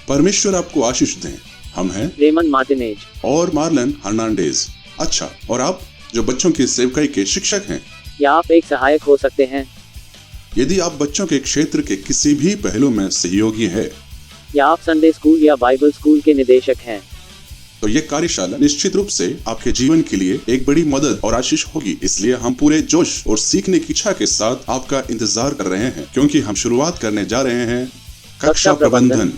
परमेश्वर आपको आशीष दें। हम हैं रेमन मार्टिनेज और मार्लन हर्नांडेज। अच्छा, और आप जो बच्चों की सेवकाई के शिक्षक हैं, या आप एक सहायक हो सकते हैं। यदि आप बच्चों के क्षेत्र के किसी भी पहलू में सहयोगी हैं, या आप संडे स्कूल या बाइबल स्कूल के निदेशक हैं, तो ये कार्यशाला निश्चित रूप से आपके जीवन के लिए एक बड़ी मदद और आशीष होगी। इसलिए हम पूरे जोश और सीखने की इच्छा के साथ आपका इंतजार कर रहे हैं, क्योंकि हम शुरुआत करने जा रहे हैं कक्षा प्रबंधन।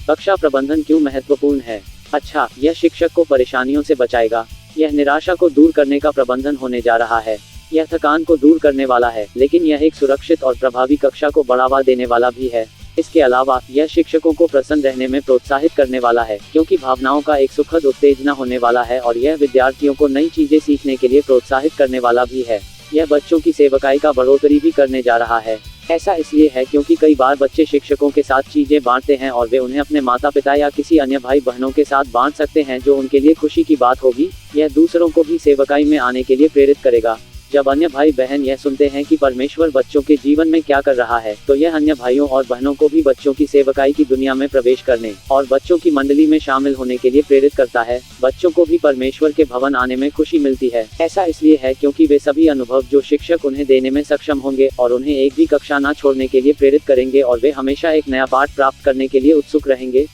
कक्षा प्रबंधन क्यों महत्वपूर्ण है? अच्छा, यह शिक्षक को परेशानियों से बचाएगा। यह निराशा को दूर करने का प्रबंधन होने जा रहा है। यह थकान को दूर करने वाला है, लेकिन यह एक सुरक्षित और प्रभावी कक्षा को बढ़ावा देने वाला भी है। इसके अलावा यह शिक्षकों को प्रसन्न रहने में प्रोत्साहित करने वाला है, क्योंकि भावनाओं का एक सुखद उत्तेजना होने वाला है, और यह विद्यार्थियों को नई चीजें सीखने के लिए प्रोत्साहित करने वाला भी है। यह बच्चों की सेवकाई का बढ़ोतरी भी करने जा रहा है। ऐसा इसलिए है क्योंकि कई बार बच्चे शिक्षकों के साथ चीजें बांटते हैं और वे उन्हें अपने माता पिता या किसी अन्य भाई बहनों के साथ बांट सकते हैं, जो उनके लिए खुशी की बात होगी। यह दूसरों को भी सेवकाई में आने के लिए प्रेरित करेगा। जब अन्य भाई बहन यह सुनते हैं कि परमेश्वर बच्चों के जीवन में क्या कर रहा है, तो यह अन्य भाइयों और बहनों को भी बच्चों की सेवकाई की दुनिया में प्रवेश करने और बच्चों की मंडली में शामिल होने के लिए प्रेरित करता है। बच्चों को भी परमेश्वर के भवन आने में खुशी मिलती है। ऐसा इसलिए है क्योंकि वे सभी अनुभव जो शिक्षक उन्हें देने में सक्षम होंगे और उन्हें एक भी कक्षा न छोड़ने के लिए प्रेरित करेंगे, और वे हमेशा एक नया पाठ प्राप्त करने के लिए उत्सुक रहेंगे।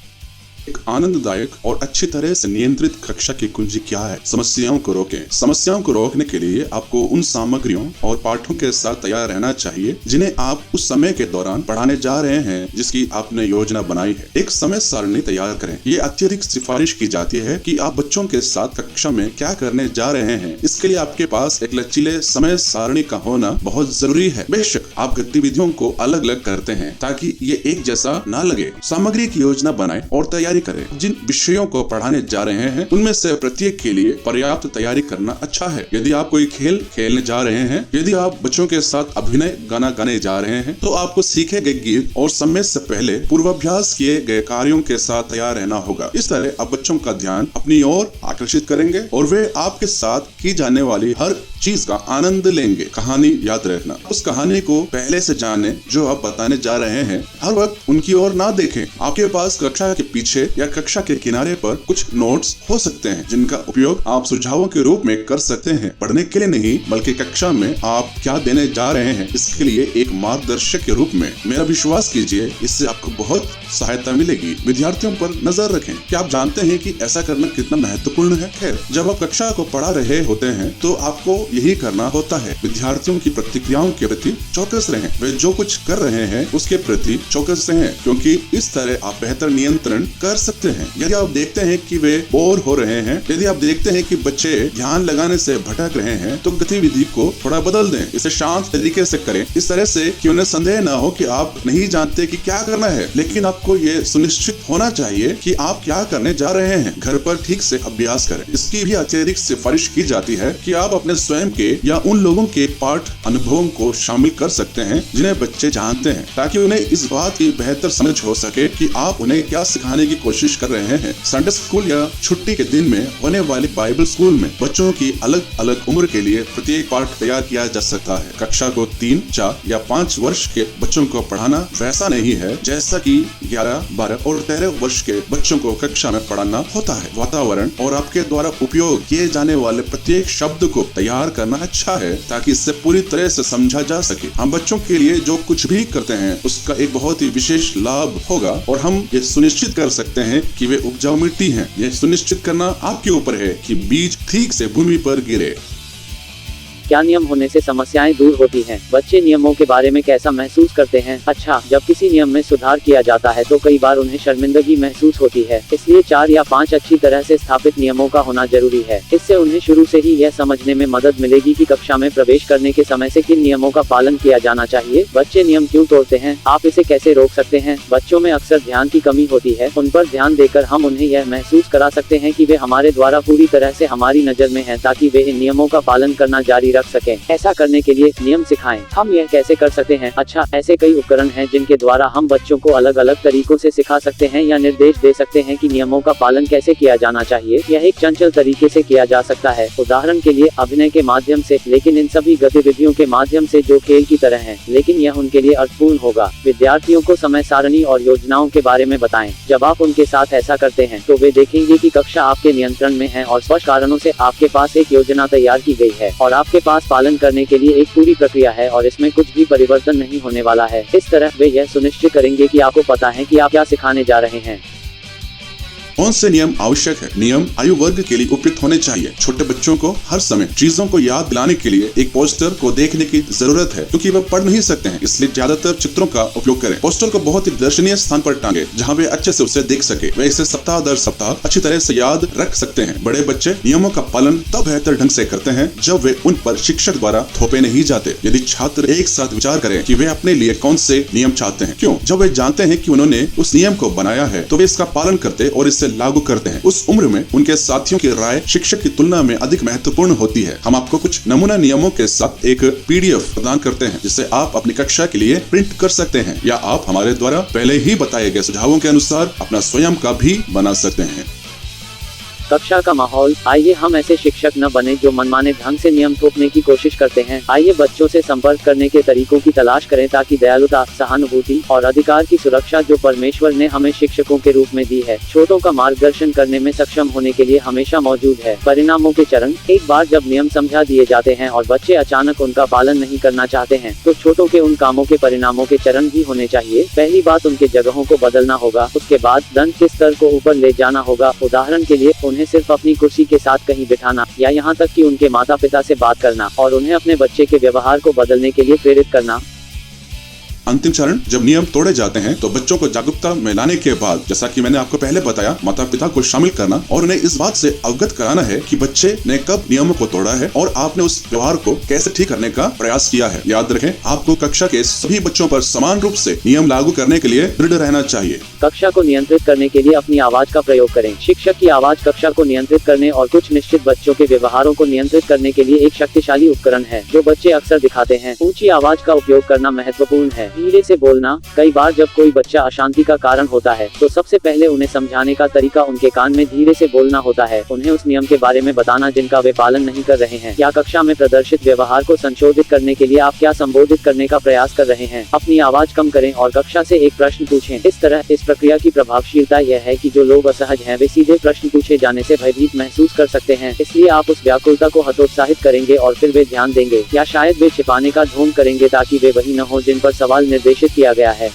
एक आनंददायक और अच्छी तरह से नियंत्रित कक्षा की कुंजी क्या है? समस्याओं को रोकें। समस्याओं को रोकने के लिए आपको उन सामग्रियों और पाठों के साथ तैयार रहना चाहिए जिन्हें आप उस समय के दौरान पढ़ाने जा रहे हैं जिसकी आपने योजना बनाई है। एक समय सारणी तैयार करें। ये अतिरिक्त सिफारिश की जाती है कि आप बच्चों के साथ कक्षा में क्या करने जा रहे हैं। इसके लिए आपके पास एक लचीले समय सारणी का होना बहुत जरूरी है। बेशक आप गतिविधियों को अलग अलग करते हैं ताकि ये एक जैसा ना लगे। सामग्री की योजना बनाएं और तैयारी करें। जिन विषयों को पढ़ाने जा रहे हैं उनमें से प्रत्येक के लिए पर्याप्त तैयारी करना अच्छा है। यदि आप कोई खेल खेलने जा रहे हैं, यदि आप बच्चों के साथ अभिनय गाना गाने जा रहे हैं, तो आपको सीखे गए गीत और समय से पहले पूर्वाभ्यास किए गए कार्यों के साथ तैयार रहना होगा। इस तरह आप बच्चों का ध्यान अपनी ओर आकर्षित करेंगे और वे आपके साथ की जाने वाली हर चीज का आनंद लेंगे। कहानी याद रखना। उस कहानी को पहले से जाने जो आप बताने जा रहे हैं। हर वक्त उनकी ओर ना देखें। आपके पास कक्षा के पीछे या कक्षा के किनारे पर कुछ नोट्स हो सकते हैं जिनका उपयोग आप सुझावों के रूप में कर सकते हैं। पढ़ने के लिए नहीं, बल्कि कक्षा में आप क्या देने जा रहे हैं इसके लिए एक मार्गदर्शक के रूप में। मेरा विश्वास कीजिए, इससे आपको बहुत सहायता मिलेगी। विद्यार्थियों पर नजर रखें। क्या आप जानते हैं कि ऐसा करना कितना महत्वपूर्ण है? खैर, जब आप कक्षा को पढ़ा रहे होते हैं तो आपको यही करना होता है। विद्यार्थियों की प्रतिक्रियाओं के प्रति चौकस रहें। वे जो कुछ कर रहे हैं उसके प्रति चौकस रहें, क्योंकि इस तरह आप बेहतर नियंत्रण कर सकते हैं। यदि आप देखते हैं कि वे बोर हो रहे हैं, यदि आप देखते हैं कि बच्चे ध्यान लगाने से भटक रहे हैं, तो गतिविधि को थोड़ा बदल दें। इसे शांत तरीके से करें, इस तरह से कि उन्हें संदेह न हो कि आप नहीं जानते कि क्या करना है। लेकिन आपको ये सुनिश्चित होना चाहिए कि आप क्या करने जा रहे हैं। घर पर ठीक से अभ्यास करें। इसकी भी अतिरिक्त सिफारिश की जाती है कि आप अपने स्वयं के या उन लोगों के पाठ अनुभवों को शामिल कर सकते हैं जिन्हें बच्चे जानते हैं, ताकि उन्हें इस बात की बेहतर समझ हो सके कि आप उन्हें क्या सिखाने की कोशिश कर रहे हैं। संडे स्कूल या छुट्टी के दिन में होने वाली बाइबल स्कूल में बच्चों की अलग अलग उम्र के लिए प्रत्येक पाठ तैयार किया जा सकता है। कक्षा को 3, 4 या 5 वर्ष के बच्चों को पढ़ाना वैसा नहीं है जैसा कि 11, 12 और 13 वर्ष के बच्चों को कक्षा में पढ़ाना होता है। वातावरण और आपके द्वारा उपयोग किए जाने वाले प्रत्येक शब्द को तैयार करना अच्छा है ताकि इससे पूरी तरह से समझा जा सके। हम बच्चों के लिए जो कुछ भी करते हैं उसका एक बहुत ही विशेष लाभ होगा, और हम ये सुनिश्चित कर सकते हैं कि वे उपजाऊ मिट्टी हैं। यह सुनिश्चित करना आपके ऊपर है कि बीज ठीक से भूमि पर गिरे। क्या नियम होने से समस्याएं दूर होती हैं? बच्चे नियमों के बारे में कैसा महसूस करते हैं? अच्छा, जब किसी नियम में सुधार किया जाता है तो कई बार उन्हें शर्मिंदगी महसूस होती है। इसलिए 4 या 5 अच्छी तरह से स्थापित नियमों का होना जरूरी है। इससे उन्हें शुरू से ही यह समझने में मदद मिलेगी कि कक्षा में प्रवेश करने के समय से किन नियमों का पालन किया जाना चाहिए। बच्चे नियम क्यों तोड़ते हैं? आप इसे कैसे रोक सकते हैं? बच्चों में अक्सर ध्यान की कमी होती है। उन पर ध्यान देकर हम उन्हें यह महसूस करा सकते हैं कि वे हमारे द्वारा पूरी तरह से हमारी नजर में हैं, ताकि वे इन नियमों का पालन करना जारी रख सकें। ऐसा करने के लिए नियम सिखाएं। हम यह कैसे कर सकते हैं? अच्छा, ऐसे कई उपकरण हैं जिनके द्वारा हम बच्चों को अलग अलग तरीकों से सिखा सकते हैं या निर्देश दे सकते हैं कि नियमों का पालन कैसे किया जाना चाहिए। यह एक चंचल तरीके से किया जा सकता है, उदाहरण के लिए अभिनय के माध्यम से, लेकिन इन सभी गतिविधियों के माध्यम से जो खेल की तरह हैं, लेकिन यह उनके लिए अर्थपूर्ण होगा। विद्यार्थियों को समय सारणी और योजनाओं के बारे में बताएं। जब आप उनके साथ ऐसा करते हैं तो वे देखेंगे कि कक्षा आपके नियंत्रण में है और स्पष्ट कारणों से आपके पास एक योजना तैयार की गई है और आपके पास पालन करने के लिए एक पूरी प्रक्रिया है और इसमें कुछ भी परिवर्तन नहीं होने वाला है। इस तरह वे यह सुनिश्चित करेंगे कि आपको पता है कि आप क्या सिखाने जा रहे हैं। कौन से नियम आवश्यक है? नियम आयु वर्ग के लिए उपयुक्त होने चाहिए। छोटे बच्चों को हर समय चीजों को याद दिलाने के लिए एक पोस्टर को देखने की जरूरत है, क्योंकि वह पढ़ नहीं सकते हैं, इसलिए ज्यादातर चित्रों का उपयोग करें। पोस्टर को बहुत ही दर्शनीय स्थान पर टांगे जहां वे अच्छे से उसे देख सके। वे इसे सप्ताह दर सप्ताह अच्छी तरह से याद रख सकते हैं। बड़े बच्चे नियमों का पालन तब बेहतर ढंग से करते हैं जब वे उन पर शिक्षक द्वारा थोपे नहीं जाते। यदि छात्र एक साथ विचार करें कि वे अपने लिए कौन से नियम चाहते हैं, क्यों, जब वे जानते हैं कि उन्होंने उस नियम को बनाया है तो वे इसका पालन करते और इसे लागू करते हैं। उस उम्र में उनके साथियों की राय शिक्षक की तुलना में अधिक महत्वपूर्ण होती है। हम आपको कुछ नमूना नियमों के साथ एक PDF प्रदान करते हैं जिसे आप अपनी कक्षा के लिए प्रिंट कर सकते हैं, या आप हमारे द्वारा पहले ही बताए गए सुझावों के अनुसार अपना स्वयं का भी बना सकते हैं। कक्षा का माहौल। आइए हम ऐसे शिक्षक न बने जो मनमाने ढंग से नियम थोपने की कोशिश करते हैं। आइए बच्चों से संपर्क करने के तरीकों की तलाश करें ताकि दयालुता, सहानुभूति और अधिकार की सुरक्षा जो परमेश्वर ने हमें शिक्षकों के रूप में दी है, छोटों का मार्गदर्शन करने में सक्षम होने के लिए हमेशा मौजूद है। परिणामों के चरण। एक बार जब नियम समझा दिए जाते हैं और बच्चे अचानक उनका पालन नहीं करना चाहते हैं तो छोटों के उन कामों के परिणामों के चरण भी होने चाहिए। पहली बात, उनके जगहों को बदलना होगा। उसके बाद दंड के स्तर को ऊपर ले जाना होगा। उदाहरण के लिए उन्हें सिर्फ अपनी कुर्सी के साथ कहीं बिठाना या यहाँ तक कि उनके माता पिता से बात करना और उन्हें अपने बच्चे के व्यवहार को बदलने के लिए प्रेरित करना। अंतिम चरण, जब नियम तोड़े जाते हैं तो बच्चों को जागरूकता में लाने के बाद, जैसा कि मैंने आपको पहले बताया, माता पिता को शामिल करना और उन्हें इस बात से अवगत कराना है कि बच्चे ने कब नियमों को तोड़ा है और आपने उस व्यवहार को कैसे ठीक करने का प्रयास किया है। याद रखें, आपको कक्षा के सभी बच्चों पर समान रूप से नियम लागू करने के लिए दृढ़ रहना चाहिए। कक्षा को नियंत्रित करने के लिए अपनी आवाज का प्रयोग करें। शिक्षक की आवाज कक्षा को नियंत्रित करने और कुछ निश्चित बच्चों के व्यवहारों को नियंत्रित करने के लिए एक शक्तिशाली उपकरण है जो बच्चे अक्सर दिखाते हैं। ऊंची आवाज का उपयोग करना महत्वपूर्ण है। धीरे से बोलना। कई बार जब कोई बच्चा अशांति का कारण होता है तो सबसे पहले उन्हें समझाने का तरीका उनके कान में धीरे से बोलना होता है। उन्हें उस नियम के बारे में बताना जिनका वे पालन नहीं कर रहे हैं, या कक्षा में प्रदर्शित व्यवहार को संशोधित करने के लिए आप क्या संबोधित करने का प्रयास कर रहे हैं। अपनी आवाज कम करें और कक्षा से एक प्रश्न पूछें। इस तरह इस प्रक्रिया की प्रभावशीलता यह है कि जो लोग असहज हैं वे सीधे प्रश्न पूछे जाने से भयभीत महसूस कर सकते हैं, इसलिए आप उस व्याकुलता को हतोत्साहित करेंगे और फिर वे ध्यान देंगे, या शायद वे छिपाने का ढोंग करेंगे ताकि वे वही न हो जिन पर सवाल निर्देशित किया गया है।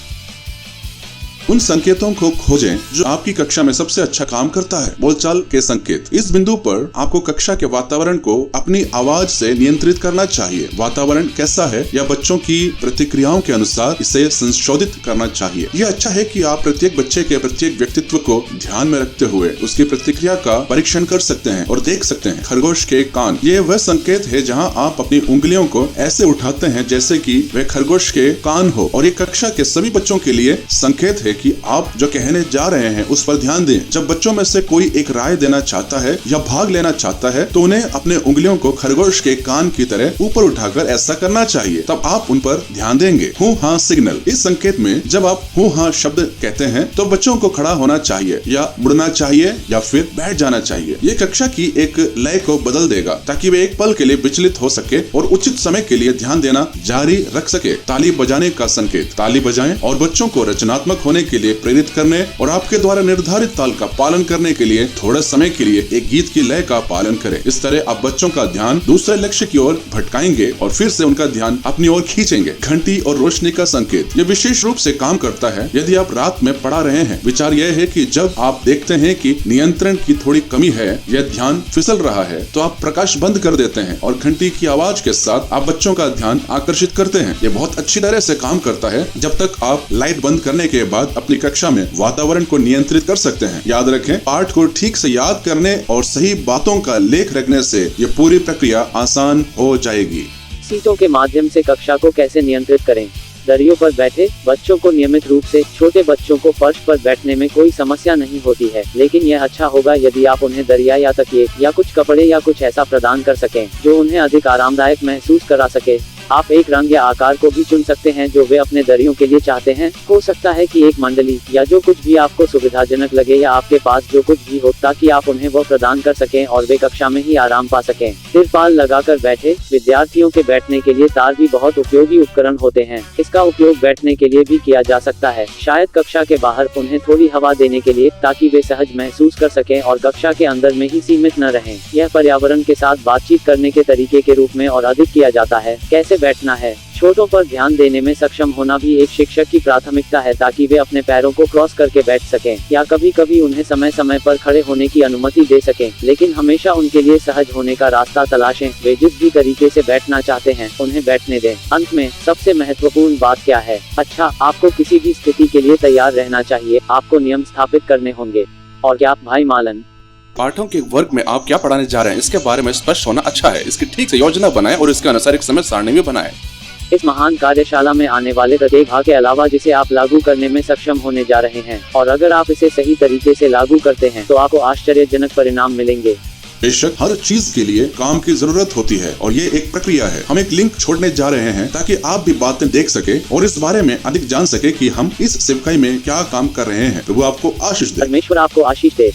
उन संकेतों को खोजें जो आपकी कक्षा में सबसे अच्छा काम करता है। बोलचाल के संकेत। इस बिंदु पर आपको कक्षा के वातावरण को अपनी आवाज से नियंत्रित करना चाहिए। वातावरण कैसा है या बच्चों की प्रतिक्रियाओं के अनुसार इसे संशोधित करना चाहिए। यह अच्छा है कि आप प्रत्येक बच्चे के प्रत्येक व्यक्तित्व को ध्यान में रखते हुए उसकी प्रतिक्रिया का परीक्षण कर सकते हैं और देख सकते हैं। खरगोश के कान। ये वह संकेत है जहां आप अपनी उंगलियों को ऐसे उठाते हैं जैसे कि वे खरगोश के कान हो, और ये कक्षा के सभी बच्चों के लिए संकेत है कि आप जो कहने जा रहे हैं उस पर ध्यान दें। जब बच्चों में से कोई एक राय देना चाहता है या भाग लेना चाहता है तो उन्हें अपने उंगलियों को खरगोश के कान की तरह ऊपर उठाकर ऐसा करना चाहिए, तब आप उन पर ध्यान देंगे। हूँ हाँ सिग्नल। इस संकेत में जब आप हूँ हाँ शब्द कहते हैं तो बच्चों को खड़ा होना चाहिए या मुड़ना चाहिए या फिर बैठ जाना चाहिए। ये कक्षा की एक लय को बदल देगा ताकि वे एक पल के लिए विचलित हो सके और उचित समय के लिए ध्यान देना जारी रख सके। ताली बजाने का संकेत। ताली बजाएं और बच्चों को रचनात्मक होने के लिए प्रेरित करने और आपके द्वारा निर्धारित ताल का पालन करने के लिए थोड़े समय के लिए एक गीत की लय का पालन करें। इस तरह आप बच्चों का ध्यान दूसरे लक्ष्य की ओर भटकाएंगे और फिर से उनका ध्यान अपनी ओर खींचेंगे। घंटी और रोशनी का संकेत। यह विशेष रूप से काम करता है यदि आप रात में पढ़ा रहे हैं। विचार यह है कि जब आप देखते हैं कि नियंत्रण की थोड़ी कमी है या ध्यान फिसल रहा है तो आप प्रकाश बंद कर देते हैं और घंटी की आवाज के साथ आप बच्चों का ध्यान आकर्षित करते हैं। यह बहुत अच्छी तरह से काम करता है जब तक आप लाइट बंद करने के बाद अपनी कक्षा में वातावरण को नियंत्रित कर सकते हैं। याद रखें, पाठ को ठीक से याद करने और सही बातों का लेख रखने से यह पूरी प्रक्रिया आसान हो जाएगी। सीटों के माध्यम से कक्षा को कैसे नियंत्रित करें। दरियों पर बैठे बच्चों को नियमित रूप से छोटे बच्चों को फर्श पर बैठने में कोई समस्या नहीं होती है, लेकिन यह अच्छा होगा यदि आप उन्हें दरिया या तकिए या कुछ कपड़े या कुछ ऐसा प्रदान कर सकें जो उन्हें अधिक आरामदायक महसूस करा सके। आप एक रंग या आकार को भी चुन सकते हैं जो वे अपने दरियों के लिए चाहते हैं। हो सकता है कि एक मंडली या जो कुछ भी आपको सुविधाजनक लगे या आपके पास जो कुछ भी हो, ताकि आप उन्हें वो प्रदान कर सकें और वे कक्षा में ही आराम पा सकें। तिरपाल लगाकर बैठे विद्यार्थियों के बैठने के लिए तार भी बहुत उपयोगी उपकरण होते हैं। इसका उपयोग बैठने के लिए भी किया जा सकता है, शायद कक्षा के बाहर उन्हें थोड़ी हवा देने के लिए, ताकि वे सहज महसूस कर सकें और कक्षा के अंदर में ही सीमित न रहें। यह पर्यावरण के साथ बातचीत करने के तरीके के रूप में और अधिक किया जाता है। कैसे बैठना है? छोटों पर ध्यान देने में सक्षम होना भी एक शिक्षक की प्राथमिकता है, ताकि वे अपने पैरों को क्रॉस करके बैठ सकें या कभी कभी उन्हें समय समय पर खड़े होने की अनुमति दे सकें, लेकिन हमेशा उनके लिए सहज होने का रास्ता तलाशें। वे जिस भी तरीके से बैठना चाहते हैं उन्हें बैठने दें। अंत में सबसे महत्वपूर्ण बात क्या है? अच्छा, आपको किसी भी स्थिति के लिए तैयार रहना चाहिए। आपको नियम स्थापित करने होंगे। और क्या भाई मालन? पाठों के वर्ग में आप क्या पढ़ाने जा रहे हैं इसके बारे में स्पष्ट होना अच्छा है। इसकी ठीक से योजना बनाएं और इसके अनुसार एक समय सारणी भी बनाएं। इस महान कार्यशाला में आने वाले प्रत्येक भाग के अलावा जिसे आप लागू करने में सक्षम होने जा रहे हैं, और अगर आप इसे सही तरीके से लागू करते हैं तो आपको आश्चर्यजनक परिणाम मिलेंगे। बेशक हर चीज के लिए काम की जरूरत होती है और ये एक प्रक्रिया है। हम एक लिंक छोड़ने जा रहे हैं ताकि आप भी बातें देख सके और इस बारे में अधिक जान सके कि हम इस सेवकाई में क्या काम कर रहे हैं। प्रभु आपको आशीष दे। परमेश्वर आपको आशीष दे।